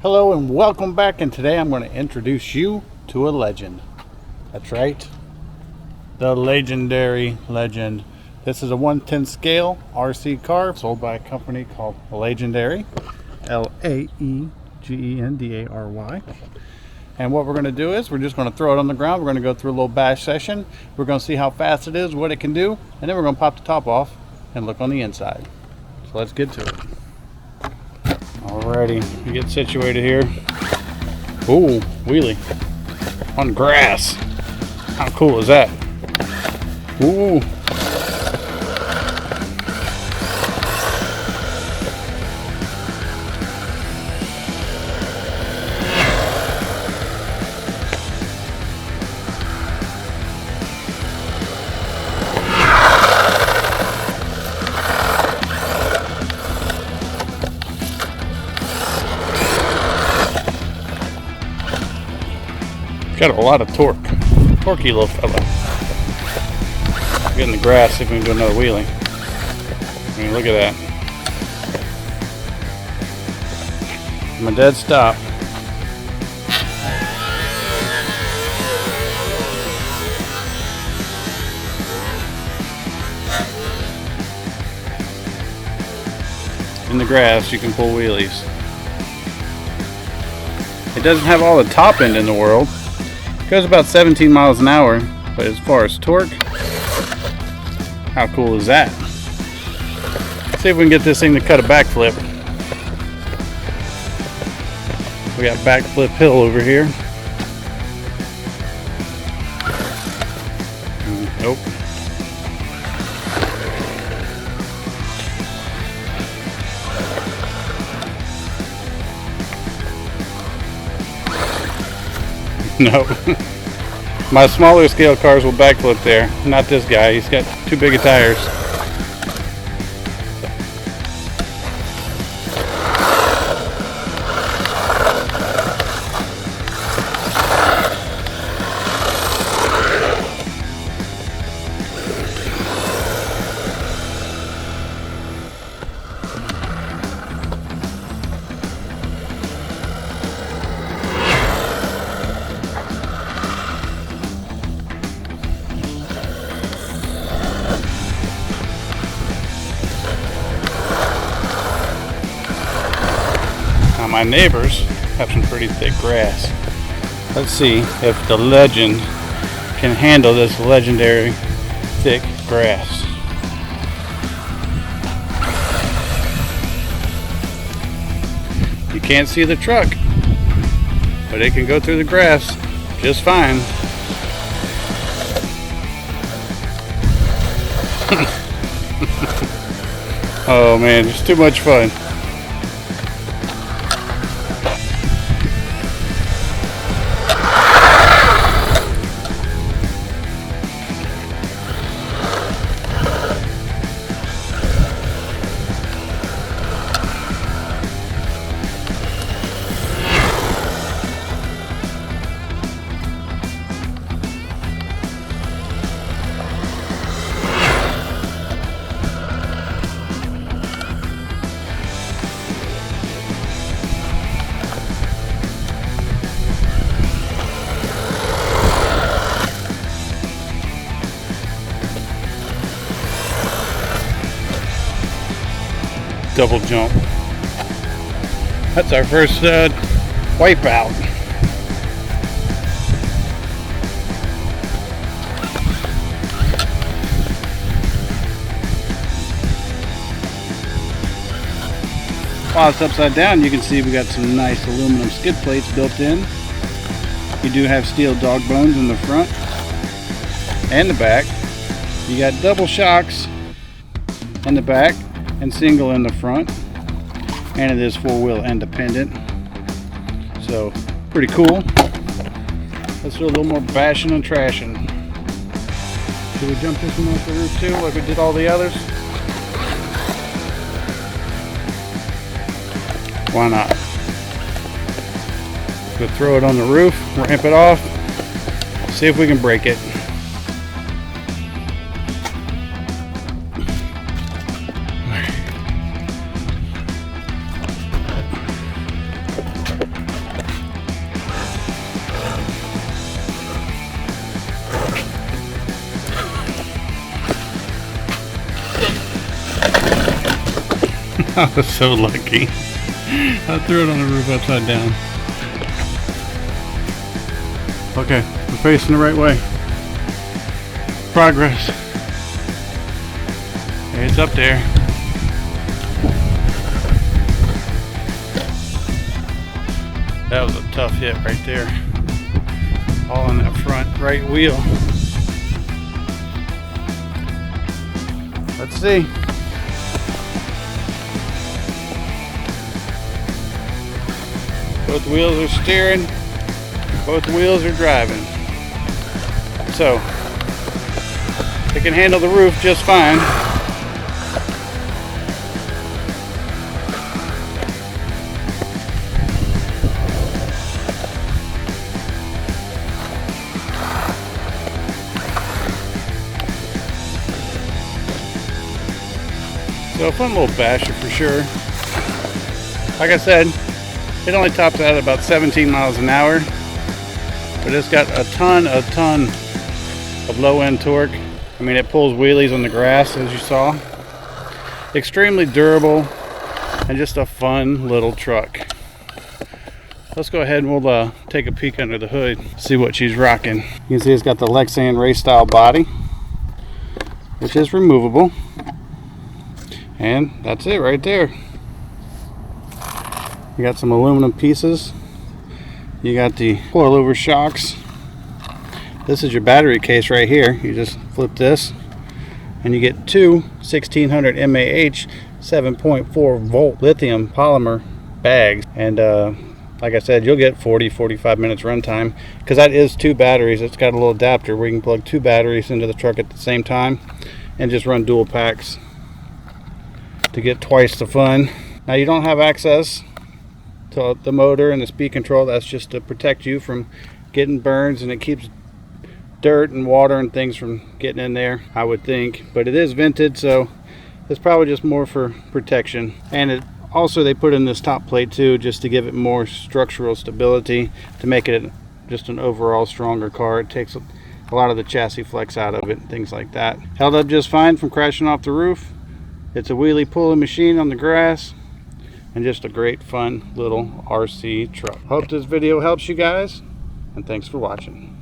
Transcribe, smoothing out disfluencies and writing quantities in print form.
Hello and welcome back, and today I'm going to introduce you to a legend. That's right, the legendary legend. This is a 1/10 scale RC car sold by a company called LAEGENDARY, LAEGENDARY. And what we're going to do is we're just going to throw it on the ground. We're going to go through a little bash session. We're going to see how fast it is, what it can do, and then we're going to pop the top off and look on the inside. So let's get to it. Alrighty, we get situated here. Ooh, wheelie on grass. How cool is that? Ooh. Got a lot of torque. Torquey little fella. Get in the grass, see if we can do another wheelie. I mean, look at that. I'm a dead stop. In the grass, you can pull wheelies. It doesn't have all the top end in the world. Goes about 17 miles an hour, but as far as torque, how cool is that? Let's see if we can get this thing to cut a backflip. We got backflip hill over here. Nope. No. My smaller scale cars will backflip there. Not this guy. He's got too big of tires. My neighbors have some pretty thick grass. Let's see if the legend can handle this legendary thick grass. You can't see the truck, but it can go through the grass just fine. Oh man, it's too much fun. Double jump. That's our first wipeout. While it's upside down, you can see we got some nice aluminum skid plates built in. You do have steel dog bones in the front and the back. You got double shocks in the back and single in the front, and it is four-wheel independent, so pretty cool. Let's do a little more bashing and trashing. Should we jump this one off the roof too, like we did all the others? Why not? We'll throw it on the roof, ramp it off, see if we can break it. I was so lucky. I threw it on the roof upside down. Okay, we're facing the right way. Progress. It's up there. That was a tough hit right there. All on that front right wheel. Let's see. Both wheels are steering. Both wheels are driving. So, it can handle the roof just fine. So a fun little basher for sure. Like I said, it only tops out at about 17 miles an hour, but it's got a ton of low end torque. I mean, it pulls wheelies on the grass, as you saw. Extremely durable and just a fun little truck. Let's go ahead and we'll take a peek under the hood, see what she's rocking. You can see it's got the Lexan race style body, which is removable. And that's it right there. You got some aluminum pieces. You got the coilover shocks. This is your battery case right here. You just flip this and you get two 1600 mAh 7.4 volt lithium polymer bags. And like I said, you'll get 40-45 minutes runtime, because that is two batteries. It's got a little adapter where you can plug two batteries into the truck at the same time and just run dual packs to get twice the fun. Now, you don't have access to the motor and the speed control. That's just to protect you from getting burns, and it keeps dirt and water and things from getting in there, I would think. But it is vented, so it's probably just more for protection. And it also, they put in this top plate too, just to give it more structural stability, to make it just an overall stronger car. It takes a lot of the chassis flex out of it and things like that. Held up just fine from crashing off the roof. It's a wheelie pulling machine on the grass, and just a great fun little RC truck. Hope this video helps you guys, and thanks for watching.